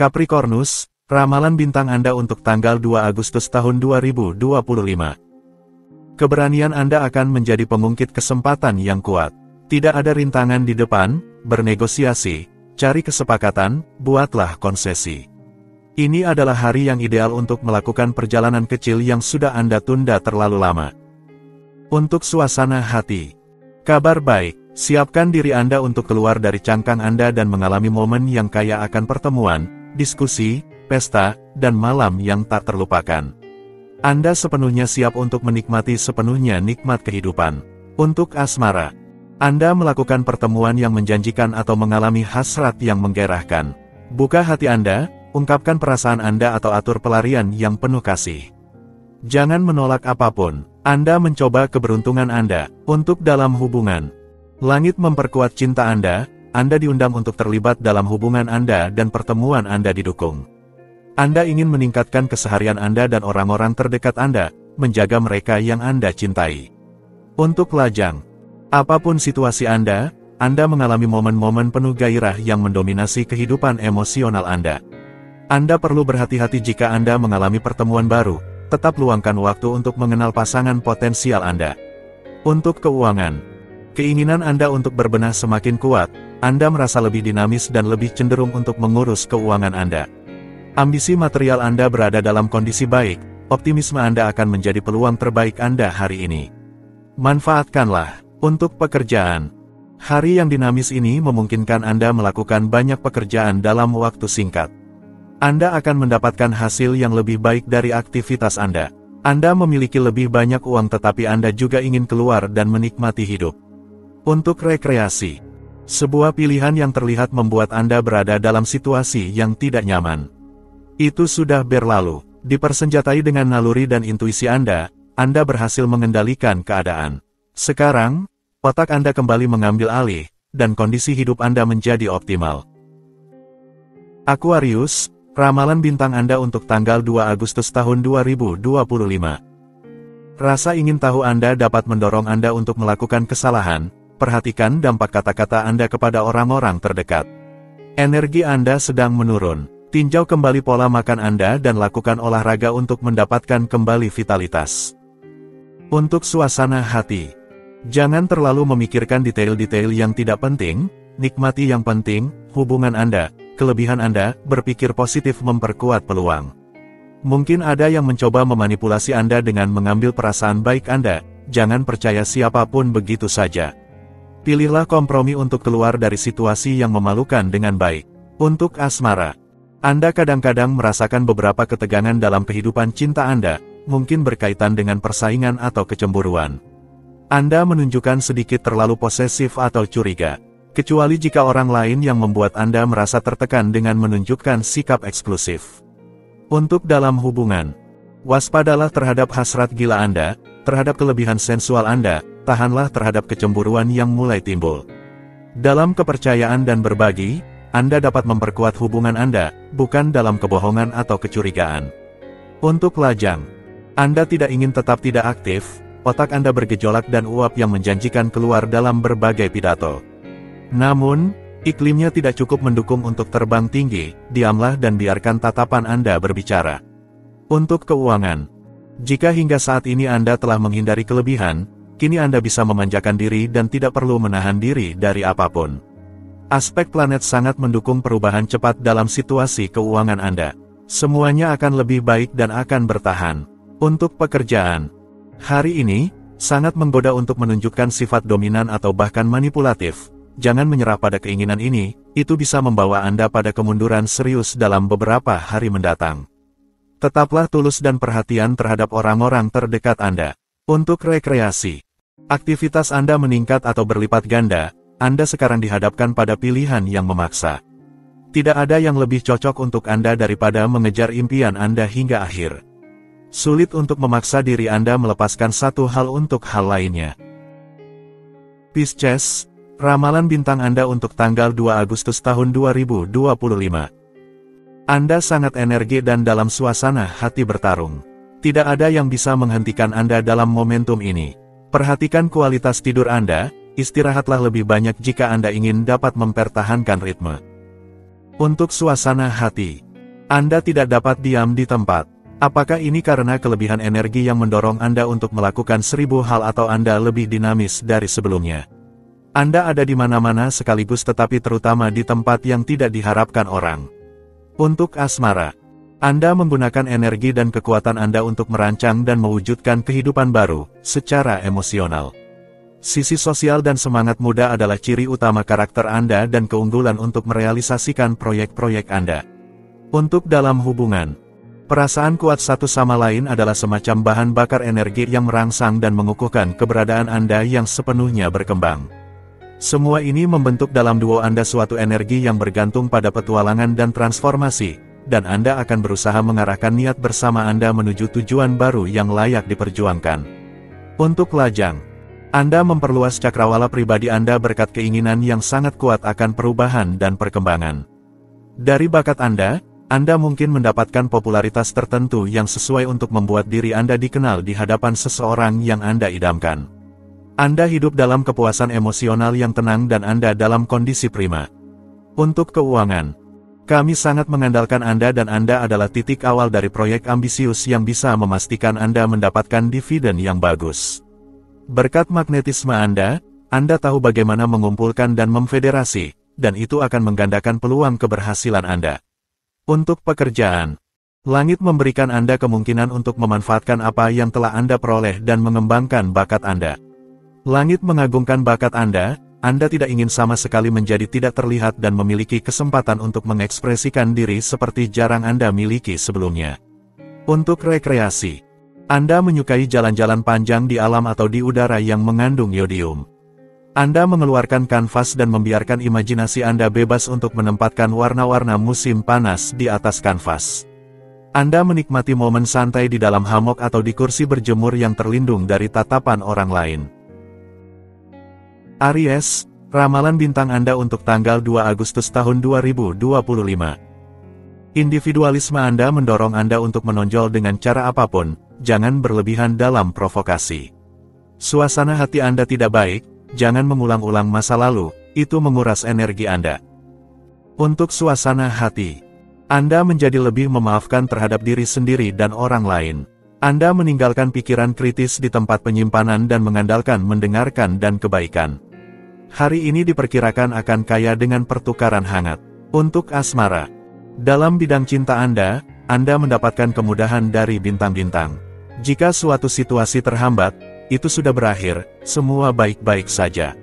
Capricornus, ramalan bintang Anda untuk tanggal 2 Agustus tahun 2025. Keberanian Anda akan menjadi pengungkit kesempatan yang kuat. Tidak ada rintangan di depan, bernegosiasi, cari kesepakatan, buatlah konsesi. Ini adalah hari yang ideal untuk melakukan perjalanan kecil yang sudah Anda tunda terlalu lama. Untuk suasana hati. Kabar baik, siapkan diri Anda untuk keluar dari cangkang Anda dan mengalami momen yang kaya akan pertemuan, diskusi, pesta, dan malam yang tak terlupakan. Anda sepenuhnya siap untuk menikmati sepenuhnya nikmat kehidupan. Untuk asmara. Anda melakukan pertemuan yang menjanjikan atau mengalami hasrat yang menggairahkan. Buka hati Anda, ungkapkan perasaan Anda atau atur pelarian yang penuh kasih. Jangan menolak apapun. Anda mencoba keberuntungan Anda. Untuk dalam hubungan. Langit memperkuat cinta Anda diundang untuk terlibat dalam hubungan Anda dan pertemuan Anda didukung. Anda ingin meningkatkan keseharian Anda dan orang-orang terdekat Anda, menjaga mereka yang Anda cintai. Untuk lajang. Apapun situasi Anda mengalami momen-momen penuh gairah yang mendominasi kehidupan emosional Anda. Anda perlu berhati-hati jika Anda mengalami pertemuan baru, tetap luangkan waktu untuk mengenal pasangan potensial Anda. Untuk keuangan. Keinginan Anda untuk berbenah semakin kuat, Anda merasa lebih dinamis dan lebih cenderung untuk mengurus keuangan Anda. Ambisi material Anda berada dalam kondisi baik, optimisme Anda akan menjadi peluang terbaik Anda hari ini. Manfaatkanlah. Untuk pekerjaan. Hari yang dinamis ini memungkinkan Anda melakukan banyak pekerjaan dalam waktu singkat. Anda akan mendapatkan hasil yang lebih baik dari aktivitas Anda. Anda memiliki lebih banyak uang tetapi Anda juga ingin keluar dan menikmati hidup. Untuk rekreasi. Sebuah pilihan yang terlihat membuat Anda berada dalam situasi yang tidak nyaman. Itu sudah berlalu. Dipersenjatai dengan naluri dan intuisi Anda berhasil mengendalikan keadaan. Sekarang, otak Anda kembali mengambil alih, dan kondisi hidup Anda menjadi optimal. Aquarius, ramalan bintang Anda untuk tanggal 2 Agustus tahun 2025. Rasa ingin tahu Anda dapat mendorong Anda untuk melakukan kesalahan. Perhatikan dampak kata-kata Anda kepada orang-orang terdekat. Energi Anda sedang menurun. Tinjau kembali pola makan Anda dan lakukan olahraga untuk mendapatkan kembali vitalitas. Untuk suasana hati. Jangan terlalu memikirkan detail-detail yang tidak penting, nikmati yang penting, hubungan Anda, kelebihan Anda, berpikir positif memperkuat peluang. Mungkin ada yang mencoba memanipulasi Anda dengan mengambil perasaan baik Anda, jangan percaya siapapun begitu saja. Pilihlah kompromi untuk keluar dari situasi yang memalukan dengan baik. Untuk asmara. Anda kadang-kadang merasakan beberapa ketegangan dalam kehidupan cinta Anda, mungkin berkaitan dengan persaingan atau kecemburuan. Anda menunjukkan sedikit terlalu posesif atau curiga, kecuali jika orang lain yang membuat Anda merasa tertekan dengan menunjukkan sikap eksklusif. Untuk dalam hubungan. Waspadalah terhadap hasrat gila Anda, terhadap kelebihan sensual Anda, tahanlah terhadap kecemburuan yang mulai timbul. Dalam kepercayaan dan berbagi, Anda dapat memperkuat hubungan Anda, bukan dalam kebohongan atau kecurigaan. Untuk lajang. Anda tidak ingin tetap tidak aktif, otak Anda bergejolak dan uap yang menjanjikan keluar dalam berbagai pidato. Namun, iklimnya tidak cukup mendukung untuk terbang tinggi, diamlah dan biarkan tatapan Anda berbicara. Untuk keuangan. Jika hingga saat ini Anda telah menghindari kelebihan, kini Anda bisa memanjakan diri dan tidak perlu menahan diri dari apapun. Aspek planet sangat mendukung perubahan cepat dalam situasi keuangan Anda. Semuanya akan lebih baik dan akan bertahan. Untuk pekerjaan. Hari ini, sangat menggoda untuk menunjukkan sifat dominan atau bahkan manipulatif. Jangan menyerah pada keinginan ini, itu bisa membawa Anda pada kemunduran serius dalam beberapa hari mendatang. Tetaplah tulus dan perhatian terhadap orang-orang terdekat Anda. Untuk rekreasi. Aktivitas Anda meningkat atau berlipat ganda, Anda sekarang dihadapkan pada pilihan yang memaksa. Tidak ada yang lebih cocok untuk Anda daripada mengejar impian Anda hingga akhir. Sulit untuk memaksa diri Anda melepaskan satu hal untuk hal lainnya. Pisces, ramalan bintang Anda untuk tanggal 2 Agustus tahun 2025. Anda sangat energi dan dalam suasana hati bertarung. Tidak ada yang bisa menghentikan Anda dalam momentum ini. Perhatikan kualitas tidur Anda, istirahatlah lebih banyak jika Anda ingin dapat mempertahankan ritme. Untuk suasana hati. Anda tidak dapat diam di tempat. Apakah ini karena kelebihan energi yang mendorong Anda untuk melakukan 1000 hal atau Anda lebih dinamis dari sebelumnya? Anda ada di mana-mana sekaligus tetapi terutama di tempat yang tidak diharapkan orang. Untuk asmara, Anda menggunakan energi dan kekuatan Anda untuk merancang dan mewujudkan kehidupan baru, secara emosional. Sisi sosial dan semangat muda adalah ciri utama karakter Anda dan keunggulan untuk merealisasikan proyek-proyek Anda. Untuk dalam hubungan, perasaan kuat satu sama lain adalah semacam bahan bakar energi yang merangsang dan mengukuhkan keberadaan Anda yang sepenuhnya berkembang. Semua ini membentuk dalam duo Anda suatu energi yang bergantung pada petualangan dan transformasi, dan Anda akan berusaha mengarahkan niat bersama Anda menuju tujuan baru yang layak diperjuangkan. Untuk lajang, Anda memperluas cakrawala pribadi Anda berkat keinginan yang sangat kuat akan perubahan dan perkembangan. Dari bakat Anda mungkin mendapatkan popularitas tertentu yang sesuai untuk membuat diri Anda dikenal di hadapan seseorang yang Anda idamkan. Anda hidup dalam kepuasan emosional yang tenang dan Anda dalam kondisi prima. Untuk keuangan, kami sangat mengandalkan Anda dan Anda adalah titik awal dari proyek ambisius yang bisa memastikan Anda mendapatkan dividen yang bagus. Berkat magnetisme Anda tahu bagaimana mengumpulkan dan memfederasi, dan itu akan menggandakan peluang keberhasilan Anda. Untuk pekerjaan, langit memberikan Anda kemungkinan untuk memanfaatkan apa yang telah Anda peroleh dan mengembangkan bakat Anda. Langit mengagungkan bakat Anda tidak ingin sama sekali menjadi tidak terlihat dan memiliki kesempatan untuk mengekspresikan diri seperti jarang Anda miliki sebelumnya. Untuk rekreasi, Anda menyukai jalan-jalan panjang di alam atau di udara yang mengandung yodium. Anda mengeluarkan kanvas dan membiarkan imajinasi Anda bebas untuk menempatkan warna-warna musim panas di atas kanvas. Anda menikmati momen santai di dalam hammock atau di kursi berjemur yang terlindung dari tatapan orang lain. Aries, ramalan bintang Anda untuk tanggal 2 Agustus tahun 2025. Individualisme Anda mendorong Anda untuk menonjol dengan cara apapun, jangan berlebihan dalam provokasi. Suasana hati Anda tidak baik, jangan mengulang-ulang masa lalu, itu menguras energi Anda. Untuk suasana hati, Anda menjadi lebih memaafkan terhadap diri sendiri dan orang lain. Anda meninggalkan pikiran kritis di tempat penyimpanan dan mengandalkan mendengarkan dan kebaikan. Hari ini diperkirakan akan kaya dengan pertukaran hangat. Untuk asmara, dalam bidang cinta Anda mendapatkan kemudahan dari bintang-bintang. Jika suatu situasi terhambat, itu sudah berakhir, semua baik-baik saja.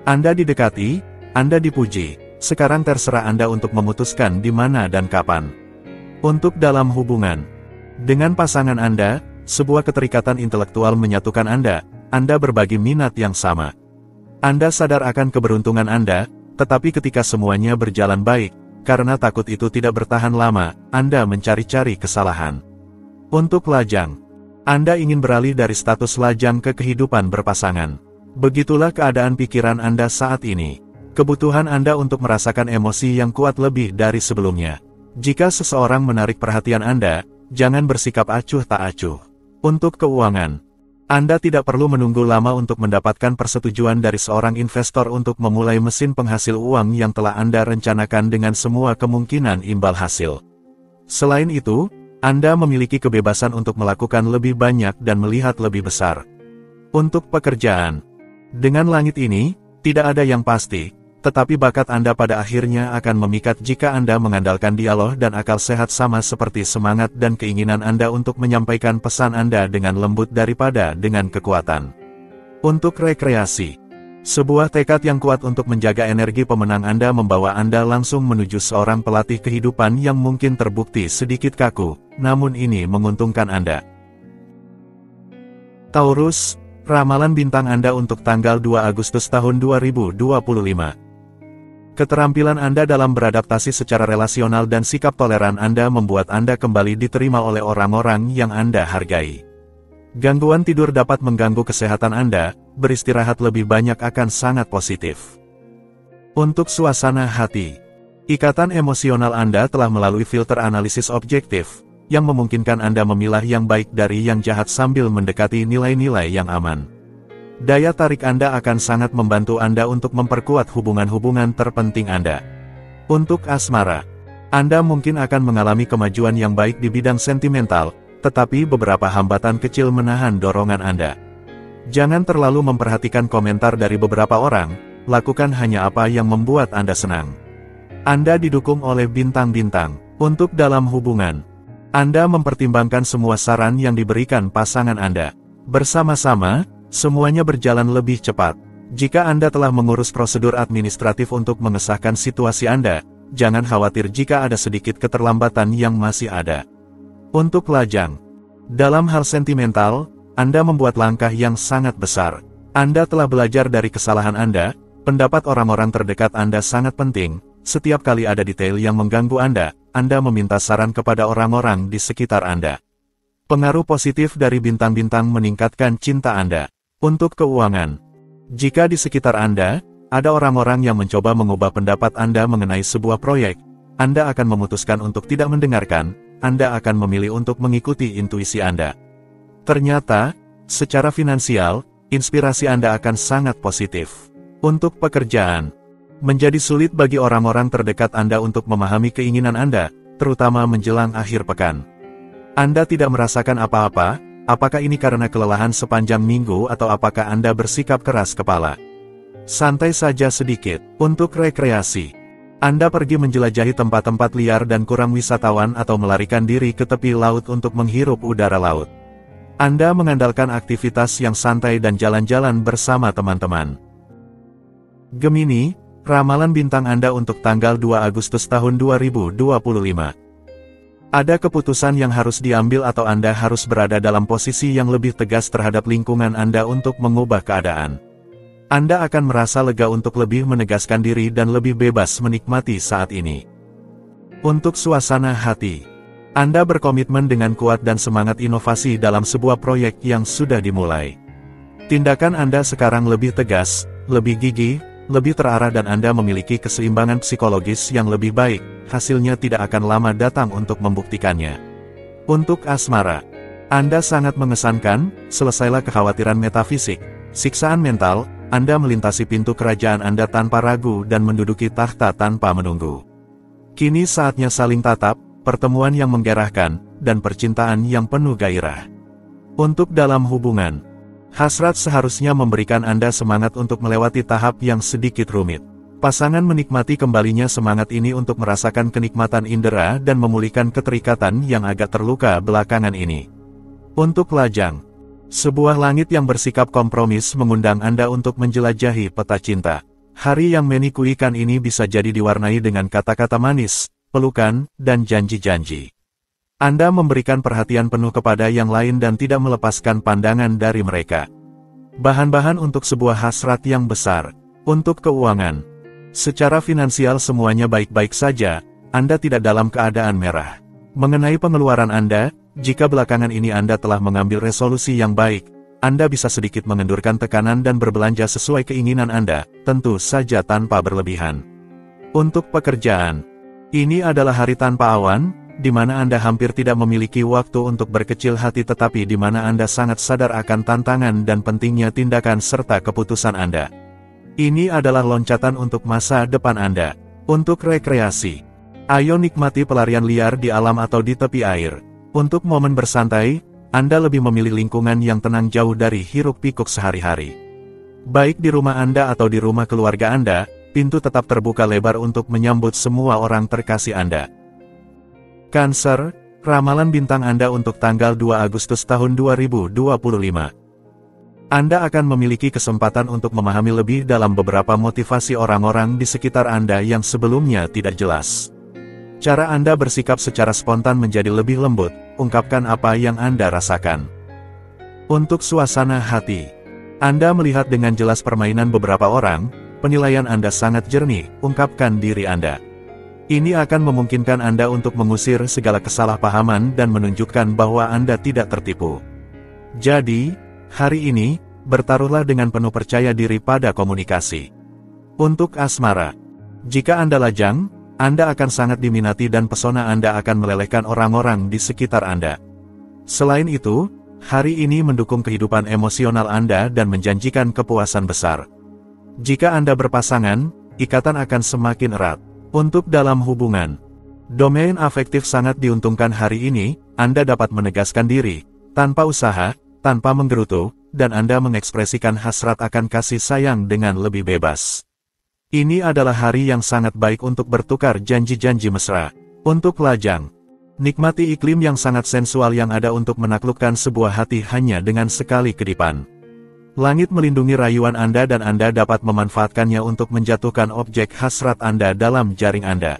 Anda didekati, Anda dipuji, sekarang terserah Anda untuk memutuskan di mana dan kapan. Untuk dalam hubungan, dengan pasangan Anda, sebuah keterikatan intelektual menyatukan Anda berbagi minat yang sama. Anda sadar akan keberuntungan Anda, tetapi ketika semuanya berjalan baik, karena takut itu tidak bertahan lama, Anda mencari-cari kesalahan. Untuk lajang, Anda ingin beralih dari status lajang ke kehidupan berpasangan. Begitulah keadaan pikiran Anda saat ini. Kebutuhan Anda untuk merasakan emosi yang kuat lebih dari sebelumnya. Jika seseorang menarik perhatian Anda, jangan bersikap acuh tak acuh. Untuk keuangan, Anda tidak perlu menunggu lama untuk mendapatkan persetujuan dari seorang investor untuk memulai mesin penghasil uang yang telah Anda rencanakan dengan semua kemungkinan imbal hasil. Selain itu, Anda memiliki kebebasan untuk melakukan lebih banyak dan melihat lebih besar. Untuk pekerjaan, dengan langit ini, tidak ada yang pasti, tetapi bakat Anda pada akhirnya akan memikat jika Anda mengandalkan dialog dan akal sehat sama seperti semangat dan keinginan Anda untuk menyampaikan pesan Anda dengan lembut daripada dengan kekuatan. Untuk rekreasi, sebuah tekad yang kuat untuk menjaga energi pemenang Anda membawa Anda langsung menuju seorang pelatih kehidupan yang mungkin terbukti sedikit kaku, namun ini menguntungkan Anda. Taurus, ramalan bintang Anda untuk tanggal 2 Agustus tahun 2025. Keterampilan Anda dalam beradaptasi secara relasional dan sikap toleran Anda membuat Anda kembali diterima oleh orang-orang yang Anda hargai. Gangguan tidur dapat mengganggu kesehatan Anda, beristirahat lebih banyak akan sangat positif. Untuk suasana hati, ikatan emosional Anda telah melalui filter analisis objektif, yang memungkinkan Anda memilah yang baik dari yang jahat sambil mendekati nilai-nilai yang aman. Daya tarik Anda akan sangat membantu Anda untuk memperkuat hubungan-hubungan terpenting Anda. Untuk asmara, Anda mungkin akan mengalami kemajuan yang baik di bidang sentimental, tetapi beberapa hambatan kecil menahan dorongan Anda. Jangan terlalu memperhatikan komentar dari beberapa orang, lakukan hanya apa yang membuat Anda senang. Anda didukung oleh bintang-bintang. Untuk dalam hubungan, Anda mempertimbangkan semua saran yang diberikan pasangan Anda. Bersama-sama, semuanya berjalan lebih cepat. Jika Anda telah mengurus prosedur administratif untuk mengesahkan situasi Anda, jangan khawatir jika ada sedikit keterlambatan yang masih ada. Untuk lajang, dalam hal sentimental, Anda membuat langkah yang sangat besar. Anda telah belajar dari kesalahan Anda, pendapat orang-orang terdekat Anda sangat penting. Setiap kali ada detail yang mengganggu Anda meminta saran kepada orang-orang di sekitar Anda. Pengaruh positif dari bintang-bintang meningkatkan cinta Anda. Untuk keuangan, jika di sekitar Anda, ada orang-orang yang mencoba mengubah pendapat Anda mengenai sebuah proyek, Anda akan memutuskan untuk tidak mendengarkan, Anda akan memilih untuk mengikuti intuisi Anda. Ternyata, secara finansial, inspirasi Anda akan sangat positif. Untuk pekerjaan, menjadi sulit bagi orang-orang terdekat Anda untuk memahami keinginan Anda, terutama menjelang akhir pekan. Anda tidak merasakan apa-apa, apakah ini karena kelelahan sepanjang minggu atau apakah Anda bersikap keras kepala? Santai saja sedikit. Untuk rekreasi, Anda pergi menjelajahi tempat-tempat liar dan kurang wisatawan atau melarikan diri ke tepi laut untuk menghirup udara laut. Anda mengandalkan aktivitas yang santai dan jalan-jalan bersama teman-teman. Gemini, ramalan bintang Anda untuk tanggal 2 Agustus tahun 2025. Ada keputusan yang harus diambil atau Anda harus berada dalam posisi yang lebih tegas terhadap lingkungan Anda untuk mengubah keadaan. Anda akan merasa lega untuk lebih menegaskan diri dan lebih bebas menikmati saat ini. Untuk suasana hati, Anda berkomitmen dengan kuat dan semangat inovasi dalam sebuah proyek yang sudah dimulai. Tindakan Anda sekarang lebih tegas, lebih gigih, lebih terarah dan Anda memiliki keseimbangan psikologis yang lebih baik, hasilnya tidak akan lama datang untuk membuktikannya. Untuk asmara, Anda sangat mengesankan, selesailah kekhawatiran metafisik, siksaan mental, Anda melintasi pintu kerajaan Anda tanpa ragu dan menduduki takhta tanpa menunggu. Kini saatnya saling tatap, pertemuan yang menggerahkan, dan percintaan yang penuh gairah. Untuk dalam hubungan, hasrat seharusnya memberikan Anda semangat untuk melewati tahap yang sedikit rumit. Pasangan menikmati kembalinya semangat ini untuk merasakan kenikmatan indera dan memulihkan keterikatan yang agak terluka belakangan ini. Untuk lajang, sebuah langit yang bersikap kompromis mengundang Anda untuk menjelajahi peta cinta. Hari yang menikuikan ini bisa jadi diwarnai dengan kata-kata manis, pelukan, dan janji-janji. Anda memberikan perhatian penuh kepada yang lain dan tidak melepaskan pandangan dari mereka. Bahan-bahan untuk sebuah hasrat yang besar. Untuk keuangan, secara finansial semuanya baik-baik saja, Anda tidak dalam keadaan merah. Mengenai pengeluaran Anda, jika belakangan ini Anda telah mengambil resolusi yang baik, Anda bisa sedikit mengendurkan tekanan dan berbelanja sesuai keinginan Anda, tentu saja tanpa berlebihan. Untuk pekerjaan, ini adalah hari tanpa awan, di mana Anda hampir tidak memiliki waktu untuk berkecil hati tetapi di mana Anda sangat sadar akan tantangan dan pentingnya tindakan serta keputusan Anda. Ini adalah loncatan untuk masa depan Anda. Untuk rekreasi, ayo nikmati pelarian liar di alam atau di tepi air. Untuk momen bersantai, Anda lebih memilih lingkungan yang tenang jauh dari hiruk-pikuk sehari-hari. Baik di rumah Anda atau di rumah keluarga Anda, pintu tetap terbuka lebar untuk menyambut semua orang terkasih Anda. Cancer, ramalan bintang Anda untuk tanggal 2 Agustus tahun 2025. Anda akan memiliki kesempatan untuk memahami lebih dalam beberapa motivasi orang-orang di sekitar Anda yang sebelumnya tidak jelas. Cara Anda bersikap secara spontan menjadi lebih lembut, ungkapkan apa yang Anda rasakan. Untuk suasana hati, Anda melihat dengan jelas permainan beberapa orang, penilaian Anda sangat jernih, ungkapkan diri Anda. Ini akan memungkinkan Anda untuk mengusir segala kesalahpahaman dan menunjukkan bahwa Anda tidak tertipu. Jadi, hari ini, bertaruhlah dengan penuh percaya diri pada komunikasi. Untuk asmara, jika Anda lajang, Anda akan sangat diminati dan pesona Anda akan melelehkan orang-orang di sekitar Anda. Selain itu, hari ini mendukung kehidupan emosional Anda dan menjanjikan kepuasan besar. Jika Anda berpasangan, ikatan akan semakin erat. Untuk dalam hubungan, Domain afektif sangat diuntungkan hari ini, Anda dapat menegaskan diri, tanpa usaha, tanpa menggerutu, dan Anda mengekspresikan hasrat akan kasih sayang dengan lebih bebas. Ini adalah hari yang sangat baik untuk bertukar janji-janji mesra. Untuk lajang, nikmati iklim yang sangat sensual yang ada untuk menaklukkan sebuah hati hanya dengan sekali kedipan. Langit melindungi rayuan Anda dan Anda dapat memanfaatkannya untuk menjatuhkan objek hasrat Anda dalam jaring Anda.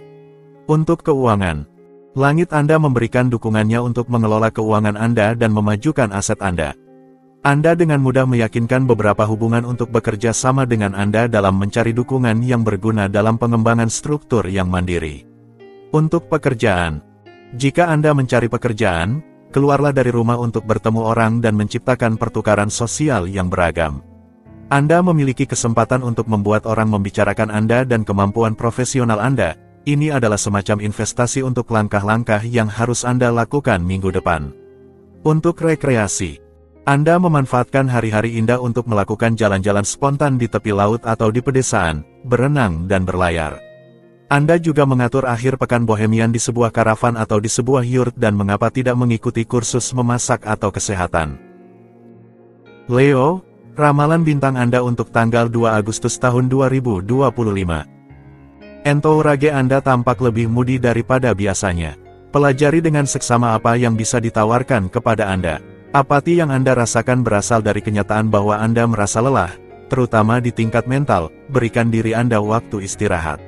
Untuk keuangan, langit Anda memberikan dukungannya untuk mengelola keuangan Anda dan memajukan aset Anda. Anda dengan mudah meyakinkan beberapa hubungan untuk bekerja sama dengan Anda dalam mencari dukungan yang berguna dalam pengembangan struktur yang mandiri. Untuk pekerjaan, jika Anda mencari pekerjaan, keluarlah dari rumah untuk bertemu orang dan menciptakan pertukaran sosial yang beragam. Anda memiliki kesempatan untuk membuat orang membicarakan Anda dan kemampuan profesional Anda. Ini adalah semacam investasi untuk langkah-langkah yang harus Anda lakukan minggu depan. Untuk rekreasi, Anda memanfaatkan hari-hari indah untuk melakukan jalan-jalan spontan di tepi laut atau di pedesaan, berenang dan berlayar. Anda juga mengatur akhir pekan bohemian di sebuah karavan atau di sebuah yurt dan mengapa tidak mengikuti kursus memasak atau kesehatan. Leo, ramalan bintang Anda untuk tanggal 2 Agustus tahun 2025. Entourage Anda tampak lebih mudi daripada biasanya. Pelajari dengan seksama apa yang bisa ditawarkan kepada Anda. Apati yang Anda rasakan berasal dari kenyataan bahwa Anda merasa lelah, terutama di tingkat mental. Berikan diri Anda waktu istirahat.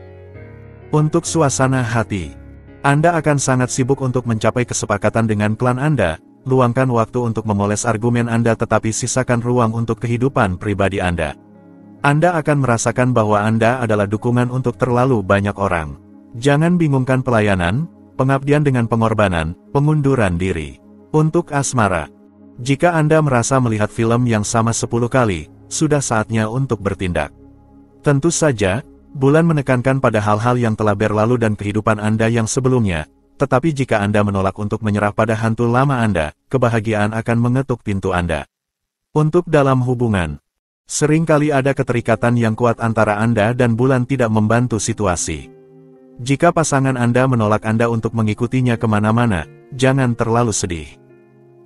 Untuk suasana hati, Anda akan sangat sibuk untuk mencapai kesepakatan dengan klan Anda. Luangkan waktu untuk memoles argumen Anda tetapi sisakan ruang untuk kehidupan pribadi Anda. Anda akan merasakan bahwa Anda adalah dukungan untuk terlalu banyak orang. Jangan bingungkan pelayanan, pengabdian dengan pengorbanan, pengunduran diri. Untuk asmara, jika Anda merasa melihat film yang sama 10 kali, sudah saatnya untuk bertindak. Tentu saja, bulan menekankan pada hal-hal yang telah berlalu dan kehidupan Anda yang sebelumnya, tetapi jika Anda menolak untuk menyerah pada hantu lama Anda, kebahagiaan akan mengetuk pintu Anda. Untuk dalam hubungan, seringkali ada keterikatan yang kuat antara Anda dan bulan tidak membantu situasi. Jika pasangan Anda menolak Anda untuk mengikutinya kemana-mana, jangan terlalu sedih.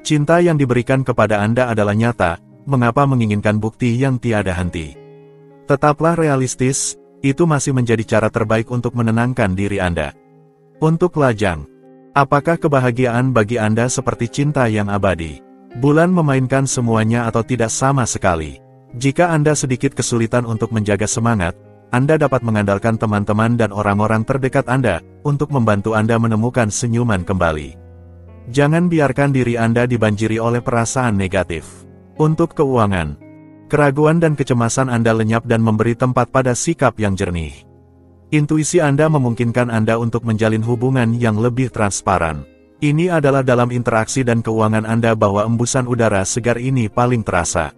Cinta yang diberikan kepada Anda adalah nyata, mengapa menginginkan bukti yang tiada henti? Tetaplah realistis, itu masih menjadi cara terbaik untuk menenangkan diri Anda. Untuk lajang, apakah kebahagiaan bagi Anda seperti cinta yang abadi? Bulan memainkan semuanya atau tidak sama sekali? Jika Anda sedikit kesulitan untuk menjaga semangat, Anda dapat mengandalkan teman-teman dan orang-orang terdekat Anda, untuk membantu Anda menemukan senyuman kembali. Jangan biarkan diri Anda dibanjiri oleh perasaan negatif. Untuk keuangan, keraguan dan kecemasan Anda lenyap dan memberi tempat pada sikap yang jernih. Intuisi Anda memungkinkan Anda untuk menjalin hubungan yang lebih transparan. Ini adalah dalam interaksi dan keuangan Anda bahwa embusan udara segar ini paling terasa.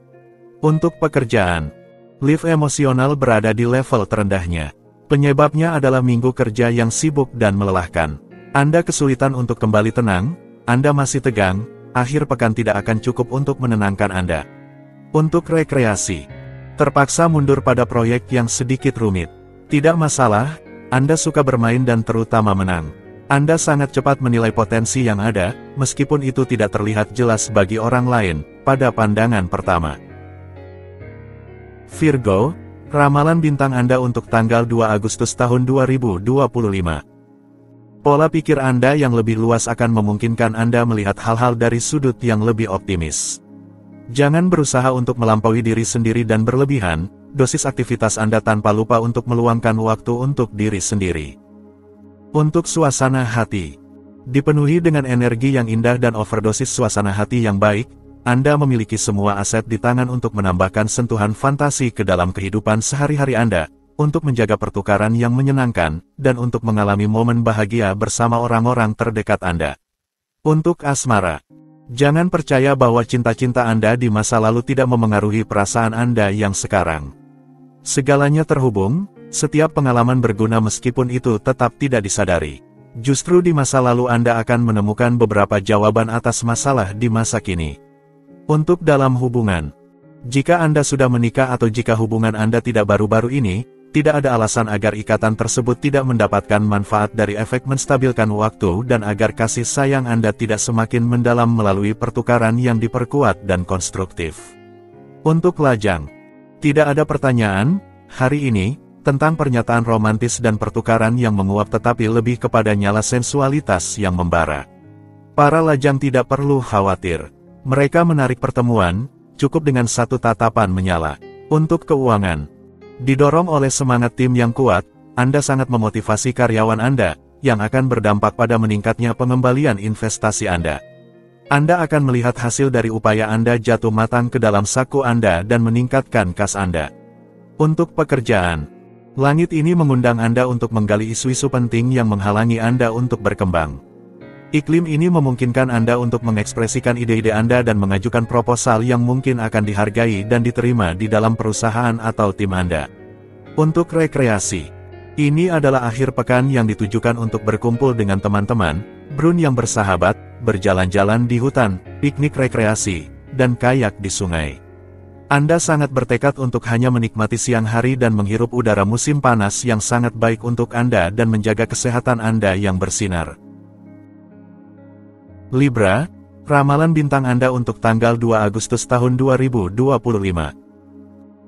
Untuk pekerjaan, lift emosional berada di level terendahnya. Penyebabnya adalah minggu kerja yang sibuk dan melelahkan. Anda kesulitan untuk kembali tenang, Anda masih tegang, akhir pekan tidak akan cukup untuk menenangkan Anda. Untuk rekreasi, terpaksa mundur pada proyek yang sedikit rumit. Tidak masalah, Anda suka bermain dan terutama menang. Anda sangat cepat menilai potensi yang ada, meskipun itu tidak terlihat jelas bagi orang lain, pada pandangan pertama. Virgo, ramalan bintang Anda untuk tanggal 2 Agustus tahun 2025. Pola pikir Anda yang lebih luas akan memungkinkan Anda melihat hal-hal dari sudut yang lebih optimis. Jangan berusaha untuk melampaui diri sendiri dan berlebihan, dosis aktivitas Anda tanpa lupa untuk meluangkan waktu untuk diri sendiri. Untuk suasana hati, dipenuhi dengan energi yang indah dan overdosis suasana hati yang baik, Anda memiliki semua aset di tangan untuk menambahkan sentuhan fantasi ke dalam kehidupan sehari-hari Anda, untuk menjaga pertukaran yang menyenangkan, dan untuk mengalami momen bahagia bersama orang-orang terdekat Anda. Untuk asmara, jangan percaya bahwa cinta-cinta Anda di masa lalu tidak memengaruhi perasaan Anda yang sekarang. Segalanya terhubung, setiap pengalaman berguna meskipun itu tetap tidak disadari. Justru di masa lalu Anda akan menemukan beberapa jawaban atas masalah di masa kini. Untuk dalam hubungan, jika Anda sudah menikah atau jika hubungan Anda tidak baru-baru ini, Tidak ada alasan agar ikatan tersebut tidak mendapatkan manfaat dari efek menstabilkan waktu dan agar kasih sayang Anda tidak semakin mendalam melalui pertukaran yang diperkuat dan konstruktif. Untuk lajang, tidak ada pertanyaan, hari ini, tentang pernyataan romantis dan pertukaran yang menguap tetapi lebih kepada nyala sensualitas yang membara. Para lajang tidak perlu khawatir. Mereka menarik pertemuan, cukup dengan satu tatapan menyala. Untuk keuangan, didorong oleh semangat tim yang kuat, Anda sangat memotivasi karyawan Anda, yang akan berdampak pada meningkatnya pengembalian investasi Anda. Anda akan melihat hasil dari upaya Anda jatuh matang ke dalam saku Anda dan meningkatkan kas Anda. Untuk pekerjaan, langit ini mengundang Anda untuk menggali isu-isu penting yang menghalangi Anda untuk berkembang. Iklim ini memungkinkan Anda untuk mengekspresikan ide-ide Anda dan mengajukan proposal yang mungkin akan dihargai dan diterima di dalam perusahaan atau tim Anda. Untuk rekreasi, ini adalah akhir pekan yang ditujukan untuk berkumpul dengan teman-teman, brun yang bersahabat, berjalan-jalan di hutan, piknik rekreasi, dan kayak di sungai. Anda sangat bertekad untuk hanya menikmati siang hari dan menghirup udara musim panas yang sangat baik untuk Anda dan menjaga kesehatan Anda yang bersinar. Libra, ramalan bintang Anda untuk tanggal 2 Agustus tahun 2025.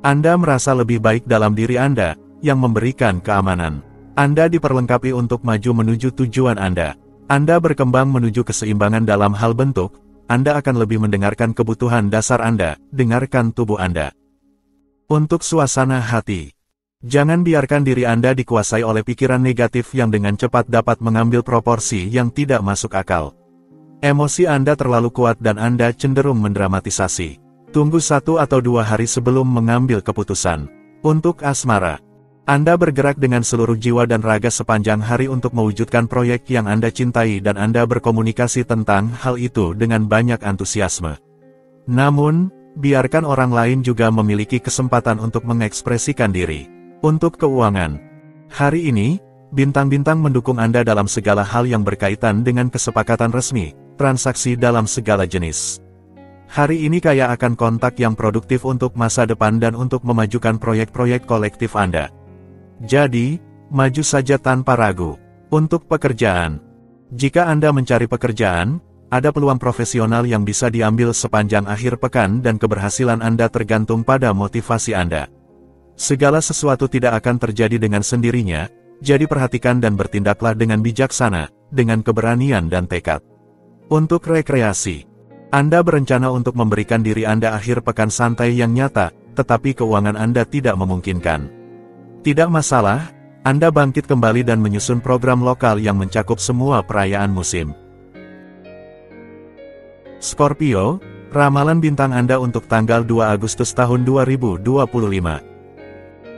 Anda merasa lebih baik dalam diri Anda, yang memberikan keamanan. Anda diperlengkapi untuk maju menuju tujuan Anda. Anda berkembang menuju keseimbangan dalam hal bentuk, Anda akan lebih mendengarkan kebutuhan dasar Anda, dengarkan tubuh Anda. Untuk suasana hati, jangan biarkan diri Anda dikuasai oleh pikiran negatif yang dengan cepat dapat mengambil proporsi yang tidak masuk akal. Emosi Anda terlalu kuat dan Anda cenderung mendramatisasi. Tunggu 1 atau 2 hari sebelum mengambil keputusan. Untuk asmara, Anda bergerak dengan seluruh jiwa dan raga sepanjang hari untuk mewujudkan proyek yang Anda cintai dan Anda berkomunikasi tentang hal itu dengan banyak antusiasme. Namun, biarkan orang lain juga memiliki kesempatan untuk mengekspresikan diri. Untuk keuangan, hari ini, bintang-bintang mendukung Anda dalam segala hal yang berkaitan dengan kesepakatan resmi, transaksi dalam segala jenis. Hari ini kaya akan kontak yang produktif untuk masa depan dan untuk memajukan proyek-proyek kolektif Anda. Jadi, maju saja tanpa ragu. Untuk pekerjaan, jika Anda mencari pekerjaan, ada peluang profesional yang bisa diambil sepanjang akhir pekan dan keberhasilan Anda tergantung pada motivasi Anda. Segala sesuatu tidak akan terjadi dengan sendirinya, jadi perhatikan dan bertindaklah dengan bijaksana, dengan keberanian dan tekad. Untuk rekreasi, Anda berencana untuk memberikan diri Anda akhir pekan santai yang nyata, tetapi keuangan Anda tidak memungkinkan. Tidak masalah, Anda bangkit kembali dan menyusun program lokal yang mencakup semua perayaan musim. Scorpio, ramalan bintang Anda untuk tanggal 2 Agustus tahun 2025.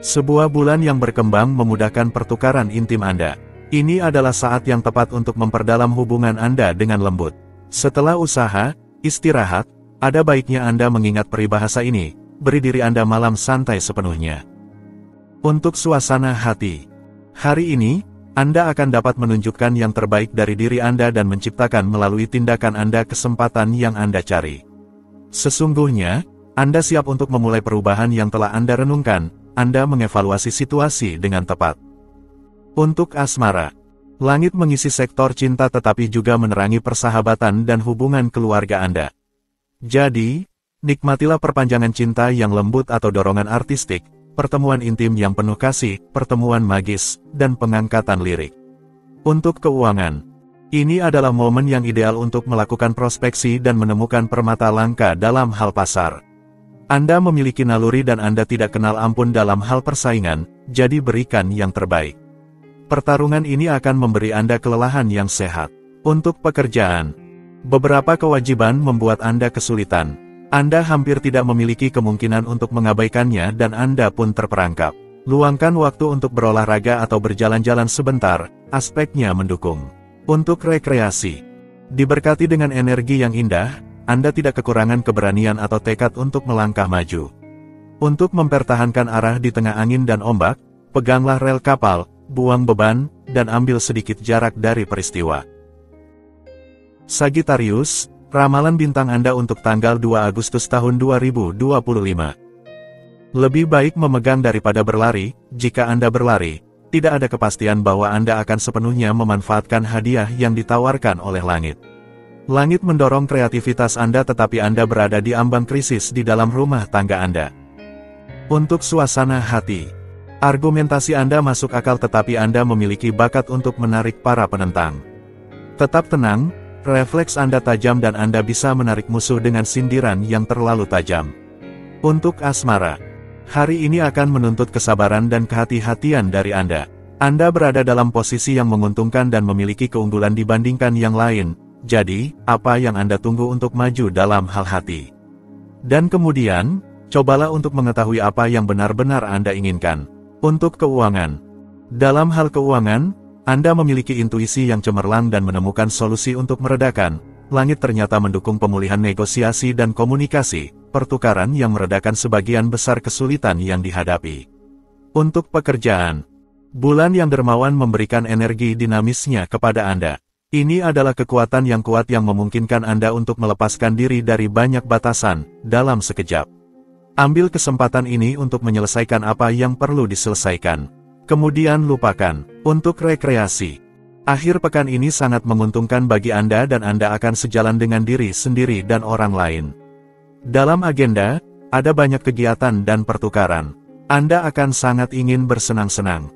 Sebuah bulan yang berkembang memudahkan pertukaran intim Anda. Ini adalah saat yang tepat untuk memperdalam hubungan Anda dengan lembut. Setelah usaha, istirahat, ada baiknya Anda mengingat peribahasa ini, beri diri Anda malam santai sepenuhnya. Untuk suasana hati, hari ini, Anda akan dapat menunjukkan yang terbaik dari diri Anda dan menciptakan melalui tindakan Anda kesempatan yang Anda cari. Sesungguhnya, Anda siap untuk memulai perubahan yang telah Anda renungkan, Anda mengevaluasi situasi dengan tepat. Untuk asmara, langit mengisi sektor cinta tetapi juga menerangi persahabatan dan hubungan keluarga Anda. Jadi, nikmatilah perpanjangan cinta yang lembut atau dorongan artistik, pertemuan intim yang penuh kasih, pertemuan magis, dan pengangkatan lirik. Untuk keuangan, ini adalah momen yang ideal untuk melakukan prospeksi dan menemukan permata langka dalam hal pasar. Anda memiliki naluri dan Anda tidak kenal ampun dalam hal persaingan, jadi berikan yang terbaik. Pertarungan ini akan memberi Anda kelelahan yang sehat. Untuk pekerjaan, beberapa kewajiban membuat Anda kesulitan. Anda hampir tidak memiliki kemungkinan untuk mengabaikannya dan Anda pun terperangkap. Luangkan waktu untuk berolahraga atau berjalan-jalan sebentar, aspeknya mendukung. Untuk rekreasi, diberkati dengan energi yang indah, Anda tidak kekurangan keberanian atau tekad untuk melangkah maju. Untuk mempertahankan arah di tengah angin dan ombak, peganglah rel kapal, buang beban, dan ambil sedikit jarak dari peristiwa. Sagittarius, ramalan bintang Anda untuk tanggal 2 Agustus tahun 2025. Lebih baik memegang daripada berlari. Jika Anda berlari, tidak ada kepastian bahwa Anda akan sepenuhnya memanfaatkan hadiah yang ditawarkan oleh langit. Langit mendorong kreativitas Anda, tetapi Anda berada di ambang krisis di dalam rumah tangga Anda. Untuk suasana hati, argumentasi Anda masuk akal, tetapi Anda memiliki bakat untuk menarik para penentang. Tetap tenang, refleks Anda tajam dan Anda bisa menarik musuh dengan sindiran yang terlalu tajam. Untuk asmara, hari ini akan menuntut kesabaran dan kehati-hatian dari Anda. Anda berada dalam posisi yang menguntungkan dan memiliki keunggulan dibandingkan yang lain, jadi, apa yang Anda tunggu untuk maju dalam hal hati? Dan kemudian, cobalah untuk mengetahui apa yang benar-benar Anda inginkan. Untuk keuangan, dalam hal keuangan, Anda memiliki intuisi yang cemerlang dan menemukan solusi untuk meredakan. Langit ternyata mendukung pemulihan negosiasi dan komunikasi, pertukaran yang meredakan sebagian besar kesulitan yang dihadapi. Untuk pekerjaan, bulan yang dermawan memberikan energi dinamisnya kepada Anda. Ini adalah kekuatan yang kuat yang memungkinkan Anda untuk melepaskan diri dari banyak batasan dalam sekejap. Ambil kesempatan ini untuk menyelesaikan apa yang perlu diselesaikan. Kemudian lupakan. Untuk rekreasi, akhir pekan ini sangat menguntungkan bagi Anda dan Anda akan sejalan dengan diri sendiri dan orang lain. Dalam agenda, ada banyak kegiatan dan pertukaran. Anda akan sangat ingin bersenang-senang.